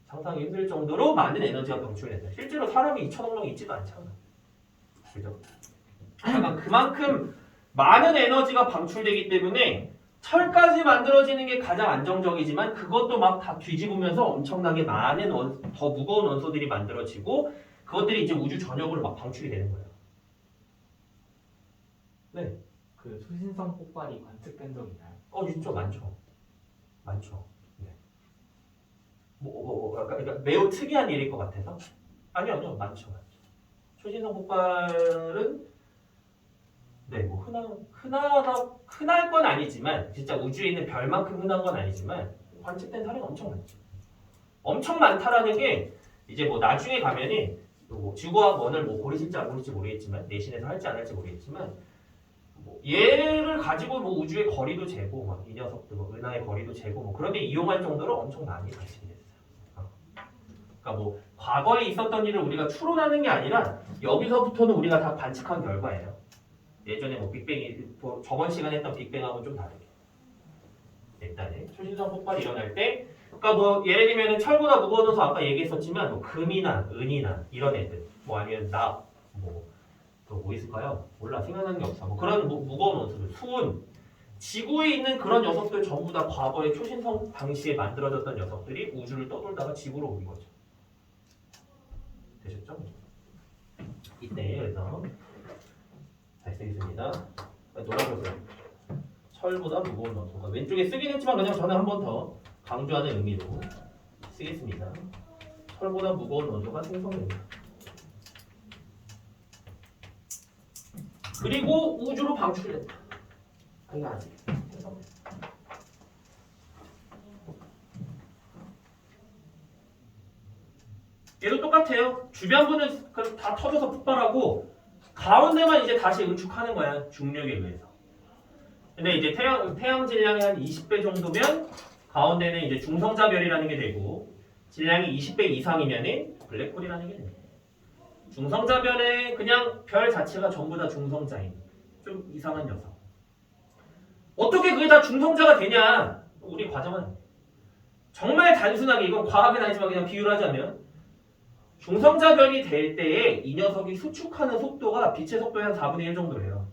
상상이 힘들 정도로 많은 에너지가 방출된다. 실제로 사람이 2천억 명 있지도 않잖아. 그죠? 약간 그만큼 많은 에너지가 방출되기 때문에 철까지 만들어지는 게 가장 안정적이지만 그것도 막 다 뒤집으면서 엄청나게 많은 더 무거운 원소들이 만들어지고 그것들이 이제 우주 전역으로 막 방출이 되는 거예요. 네. 그 초신성 폭발이 관측된 적 있나요? 진짜 많죠. 네. 그러니까 매우 특이한 일일 것 같아서? 아니요, 많죠. 초신성 폭발은 뭐 흔할 건 아니지만 진짜 우주에 있는 별만큼 흔한 건 아니지만 관측된 사례는 엄청 많죠. 엄청 많다라는 게 이제 뭐 나중에 가면은 뭐 지구과학 원을 뭐 고르실지 안 고르실지 모르겠지만 내신에서 할지 안 할지 모르겠지만 뭐 얘를 가지고 뭐 우주의 거리도 재고 막 이 녀석들 뭐 은하의 거리도 재고 뭐 그런데 이용할 정도로 엄청 많이 관측이 됐어요. 그러니까 뭐 과거에 있었던 일을 우리가 추론하는 게 아니라 여기서부터는 우리가 다 관측한 결과예요. 예전에 뭐 빅뱅이 저번 시간에 했던 빅뱅하고는 좀 다르게 일단은 초신성 폭발이 일어날 때 그러니까 뭐 예를 들면 철보다 무거운 원소 아까 얘기했었지만 뭐 금이나 은이나 이런 애들 뭐 아니면 뭐 있을까요? 몰라 생각나는 게 없어. 뭐 그런 무거운 원소들 수은 지구에 있는 그런 녀석들 전부 다 과거에 초신성 당시에 만들어졌던 녀석들이 우주를 떠돌다가 지구로 온 거죠. 되셨죠? 이때 그래서 잘 쓰겠습니다. 놀아보세요. 철보다 무거운 원소가 왼쪽에 쓰긴 했지만 그냥 저는 한 번 더 강조하는 의미로 쓰겠습니다. 철보다 무거운 원소가 생성됩니다. 그리고 우주로 방출된다. 이거 아직 얘도 똑같아요. 주변부는 다 터져서 폭발하고 가운데만 이제 다시 응축하는 거야. 중력에 의해서. 근데 이제 태양 질량이 한 20배 정도면 가운데는 이제 중성자별이라는 게 되고 질량이 20배 이상이면은 블랙홀이라는 게 됩니다. 중성자별의 그냥 별 자체가 전부 다 중성자인 좀 이상한 녀석. 어떻게 그게 다 중성자가 되냐? 우리 과정은 정말 단순하게 이건 과학은 아니지만 그냥 비유를 하자면 중성자별이 될 때에 이 녀석이 수축하는 속도가 빛의 속도의 한 4분의 1 정도예요.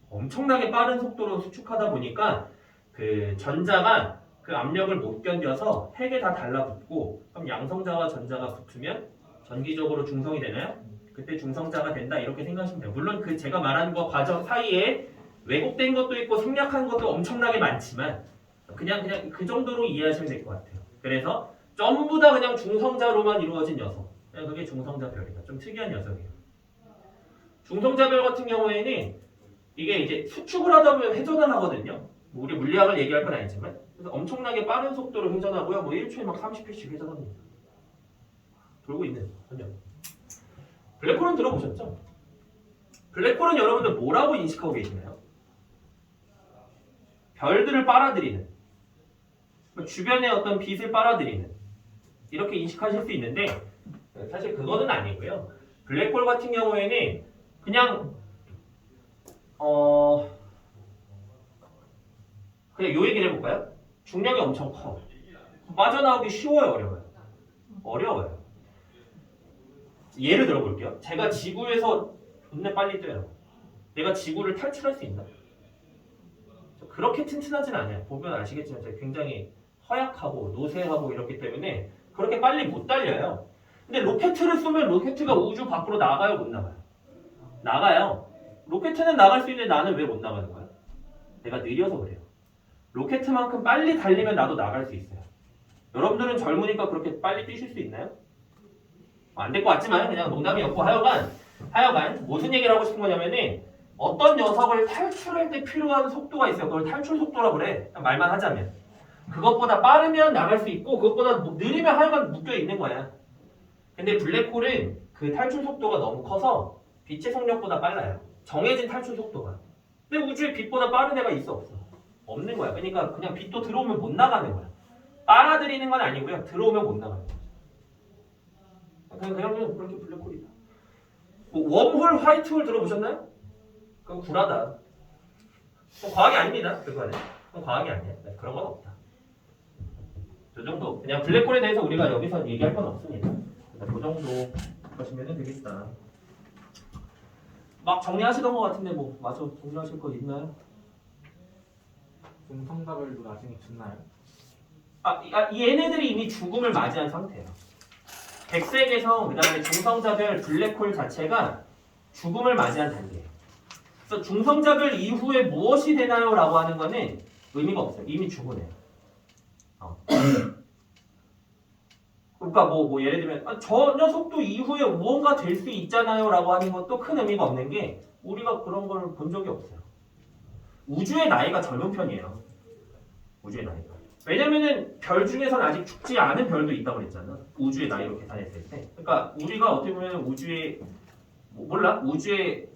엄청나게 빠른 속도로 수축하다 보니까 그 전자가 그 압력을 못 견뎌서 핵에 다 달라붙고 그럼 양성자와 전자가 붙으면 전기적으로 중성이 되나요? 그때 중성자가 된다 이렇게 생각하시면 돼요. 물론 그 제가 말한 거 과정 사이에 왜곡된 것도 있고 생략한 것도 엄청나게 많지만 그냥 그 정도로 이해하시면 될 것 같아요. 그래서 전부 다 그냥 중성자로만 이루어진 녀석. 그냥 그게 중성자별이다. 좀 특이한 녀석이에요. 중성자별 같은 경우에는 이게 이제 수축을 하다 보면 회전을 하거든요. 뭐 우리 물리학을 얘기할 건 아니지만 그래서 엄청나게 빠른 속도로 회전하고요. 뭐 1초에 막 30회씩 회전합니다. 돌고 있는 현장. 블랙홀은 들어보셨죠? 블랙홀은 여러분들 뭐라고 인식하고 계시나요? 별들을 빨아들이는 주변의 어떤 빛을 빨아들이는 이렇게 인식하실 수 있는데 사실 그거는 아니고요. 블랙홀 같은 경우에는 그냥 그냥 요 얘기를 해볼까요? 중력이 엄청 커. 빠져나오기 쉬워요, 어려워요? 어려워요. 예를 들어볼게요. 제가 지구에서 존나 빨리 뛰어요. 내가 지구를 탈출할 수 있나? 그렇게 튼튼하진 않아요. 보면 아시겠지만 제가 굉장히 허약하고 노쇠하고 이렇기 때문에 그렇게 빨리 못 달려요. 근데 로켓을 쏘면 로켓가 우주 밖으로 나가요, 못 나가요? 나가요. 로켓은 나갈 수 있는데 나는 왜 못 나가는 거야? 내가 느려서 그래요. 로켓만큼 빨리 달리면 나도 나갈 수 있어요. 여러분들은 젊으니까 그렇게 빨리 뛰실 수 있나요? 안 될 것 같지만 그냥 농담이었고 하여간 무슨 얘기를 하고 싶은 거냐면은 어떤 녀석을 탈출할 때 필요한 속도가 있어요. 그걸 탈출 속도라고 그래. 말만 하자면. 그것보다 빠르면 나갈 수 있고 그것보다 느리면 하여간 묶여 있는 거야. 근데 블랙홀은 그 탈출 속도가 너무 커서 빛의 속력보다 빨라요. 정해진 탈출 속도가. 근데 우주에 빛보다 빠른 애가 있어 없어? 없는 거야. 그러니까 그냥 빛도 들어오면 못 나가는 거야. 빨아들이는 건 아니고요. 들어오면 못 나가는 거야. 그냥 그렇게 블랙홀이다. 뭐 웜홀, 화이트홀 들어보셨나요? 그건 구라다. 과학이 아닙니다. 그거는. 그건 과학이 아니야. 그런 건 없다. 저 정도. 그냥 블랙홀에 대해서 우리가 여기서 얘기할 건 없습니다. 그 정도 하시면 되겠다. 막 정리하시던 것 같은데 뭐 마저 정리하실 거 있나요? 중성자별도 나중에 죽나요? 얘네들이 이미 죽음을 맞이한 상태예요. 백색에서 그다음에 중성자별 블랙홀 자체가 죽음을 맞이한 단계예요. 그래서 중성자별 이후에 무엇이 되나요? 라고 하는 거는 의미가 없어요. 이미 죽으네요. 그러니까 뭐 예를 들면 저 녀석도 이후에 무언가 될 수 있잖아요 라고 하는 것도 큰 의미가 없는 게 우리가 그런 걸 본 적이 없어요. 우주의 나이가 젊은 편이에요. 우주의 나이가. 왜냐면은 별 중에서는 아직 죽지 않은 별도 있다고 그랬잖아. 우주의 나이로 계산했을 때. 그러니까 우리가 어떻게 보면 우주의 우주의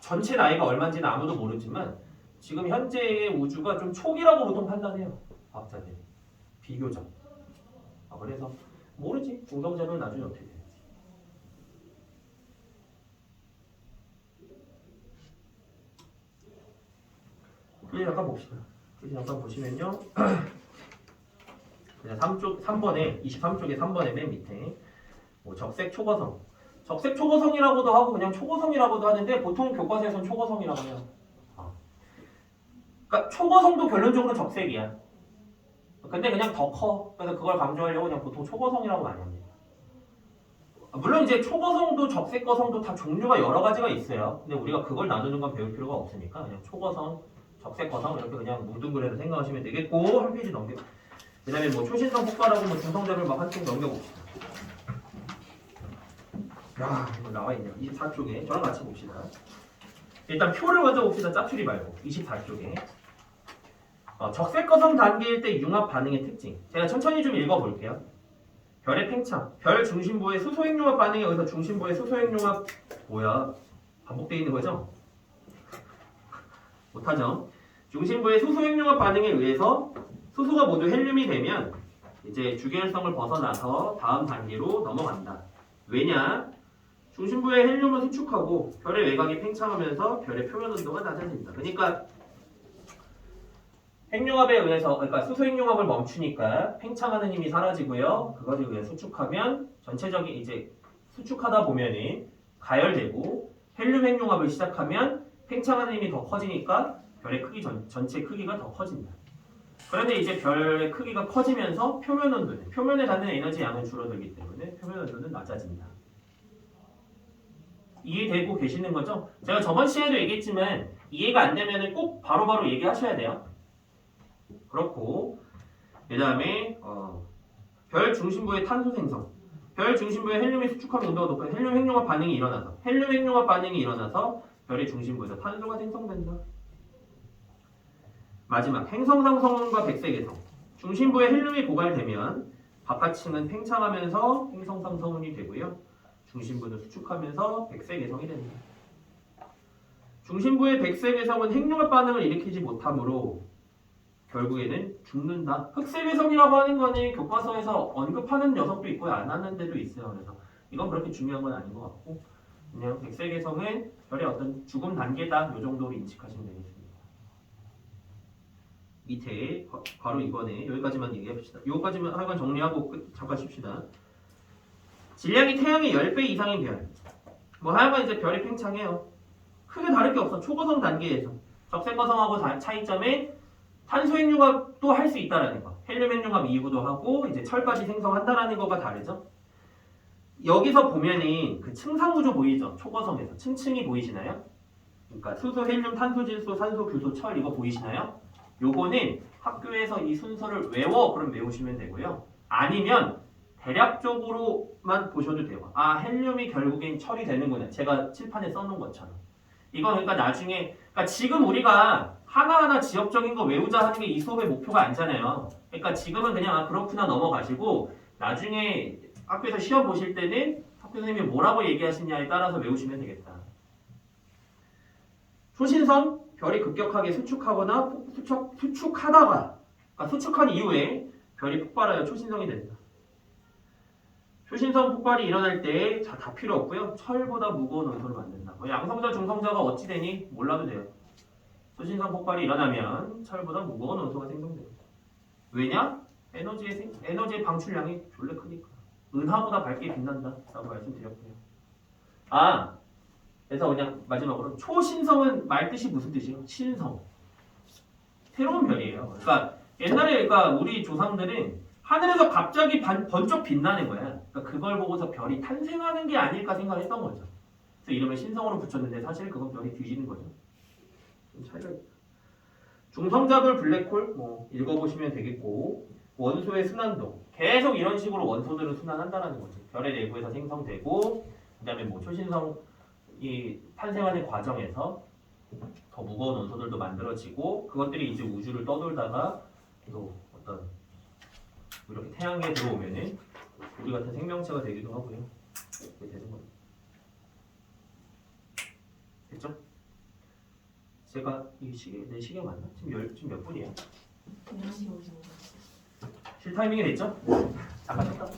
전체 나이가 얼마인지는 아무도 모르지만 지금 현재의 우주가 좀 초기라고 보통 판단해요. 과학자들이. 비교적. 그래서 모르지. 중성자별 나중에 어떻게 될지. 그래 잠깐 봅시다. 잠깐 보시면요. 그냥 3번에 23쪽에 3번에 맨 밑에 뭐 적색 초거성. 적색 초거성이라고도 하고 그냥 초거성이라고도 하는데 보통 교과서에서는 초거성이라고 해요. 그러니까 초거성도 결론적으로 적색이야. 근데 그냥 더 커. 그래서 그걸 강조하려고 그냥 보통 초거성이라고 많이 합니다. 물론 이제 초거성도 적색거성도 다 종류가 여러 가지가 있어요. 근데 우리가 그걸 나누는 건 배울 필요가 없으니까 그냥 초거성, 적색거성 이렇게 그냥 뭉뚱그려서 생각하시면 되겠고 한 페이지 넘겨. 그다음에 뭐 초신성 폭발하고 뭐 중성자별 막 한쪽 넘겨봅시다. 야 이거 나와 있네요. 24쪽에 저랑 같이 봅시다. 일단 표를 먼저 봅시다. 짜투리 말고 24쪽에. 적색거성 단계일 때 융합 반응의 특징. 제가 천천히 좀 읽어볼게요. 별의 팽창. 별 중심부의 수소핵융합 반응에 의해서 중심부의 수소핵융합 뭐야? 반복되어 있는 거죠? 못하죠. 중심부의 수소핵융합 반응에 의해서 수소가 모두 헬륨이 되면 이제 주계열성을 벗어나서 다음 단계로 넘어간다. 왜냐? 중심부의 헬륨은 수축하고 별의 외곽이 팽창하면서 별의 표면 온도가 낮아진다. 그러니까 핵융합에 의해서 그러니까 수소 핵융합을 멈추니까 팽창하는 힘이 사라지고요. 그것에 의해 수축하면 전체적인 이제 수축하다 보면은 가열되고 헬륨 핵융합을 시작하면 팽창하는 힘이 더 커지니까 별의 크기 전체 크기가 더 커진다. 그런데 이제 별의 크기가 커지면서 표면에 닿는 에너지 양은 줄어들기 때문에 표면 온도는 낮아진다. 이해되고 계시는 거죠? 제가 저번 시간에도 얘기했지만 이해가 안 되면 꼭 바로바로 얘기하셔야 돼요. 그렇고 그 다음에 별 중심부의 탄소 생성 별 중심부에 헬륨이 수축하면 온도가 높아요. 헬륨 핵융합 반응이 일어나서 별의 중심부에서 탄소가 생성된다. 마지막 행성상성과 백색해성 중심부에 헬륨이 고갈되면 바깥층은 팽창하면서 행성상성운이 되고요. 중심부는 수축하면서 백색해성이 됩니다. 중심부의 백색해성은 핵융합 반응을 일으키지 못하므로 결국에는 죽는다. 흑색해성이라고 하는 거는 교과서에서 언급하는 녀석도 있고요. 안 하는 데도 있어요. 그래서 이건 그렇게 중요한 건 아닌 것 같고 그냥 백색해성은 별의 어떤 죽음 단계다. 이 정도로 인식하시면 되겠습니다. 밑에 바로 이번에 여기까지만 얘기해봅시다. 여기까지만 하여간 정리하고 잠깐 쉽시다. 질량이 태양의 10배 이상인 별. 뭐 하여간 이제 별이 팽창해요. 크게 다를 게 없어. 초고성 단계에서. 적색거성하고 차이점에 탄소 핵융합도 할 수 있다라는 거. 헬륨 핵융합 이후도 하고 이제 철까지 생성한다라는 거가 다르죠. 여기서 보면은 그 층상 구조 보이죠? 초고성에서 층층이 보이시나요? 그러니까 수소, 헬륨, 탄소, 질소, 산소, 규소, 철 이거 보이시나요? 요거는 학교에서 이 순서를 그럼 외우시면 되고요. 아니면 대략적으로만 보셔도 돼요. 아, 헬륨이 결국엔 철이 되는구나. 제가 칠판에 써놓은 것처럼. 이건 그러니까 나중에 그러니까 지금 우리가 하나하나 지역적인 거 외우자 하는 게 이 수업의 목표가 아니잖아요. 그러니까 지금은 그냥 그렇구나 넘어가시고 나중에 학교에서 시험 보실 때는 학교 선생님이 뭐라고 얘기하시냐에 따라서 외우시면 되겠다. 초신성 별이 급격하게 수축하거나 수축하다가 그러니까 수축한 이후에 별이 폭발하여 초신성이 된다. 초신성 폭발이 일어날 때 다 필요 없고요. 철보다 무거운 원소를 만든다. 양성자, 중성자가 어찌 되니 몰라도 돼요. 초신성 폭발이 일어나면 철보다 무거운 원소가 생성됩니다. 왜냐? 에너지의 방출량이 졸래 크니까. 은하보다 밝게 빛난다 라고 말씀드렸고요. 그래서 그냥 마지막으로 초신성은 말뜻이 무슨 뜻이에요? 신성. 새로운 별이에요. 그러니까 옛날에 우리 조상들은 하늘에서 갑자기 번쩍 빛나는 거야. 그러니까 그걸 보고서 별이 탄생하는 게 아닐까 생각했던 거죠. 그래서 이름을 신성으로 붙였는데 사실 그건 별이 뒤지는 거죠. 좀 차이가 있다. 중성자별 블랙홀 읽어보시면 되겠고 원소의 순환도 계속 이런 식으로 원소들은 순환한다는 거죠. 별의 내부에서 생성되고 그다음에 초신성이 탄생하는 과정에서 더 무거운 원소들도 만들어지고 그것들이 이제 우주를 떠돌다가 또 어떤 이렇게 태양계에 들어오면은 우리 같은 생명체가 되기도 하고요. 그렇게 되는 거예요. 됐죠? 제가 내 시계 맞나? 지금 몇 분이에요? 실타이밍이 됐죠? 잠깐 잠깐.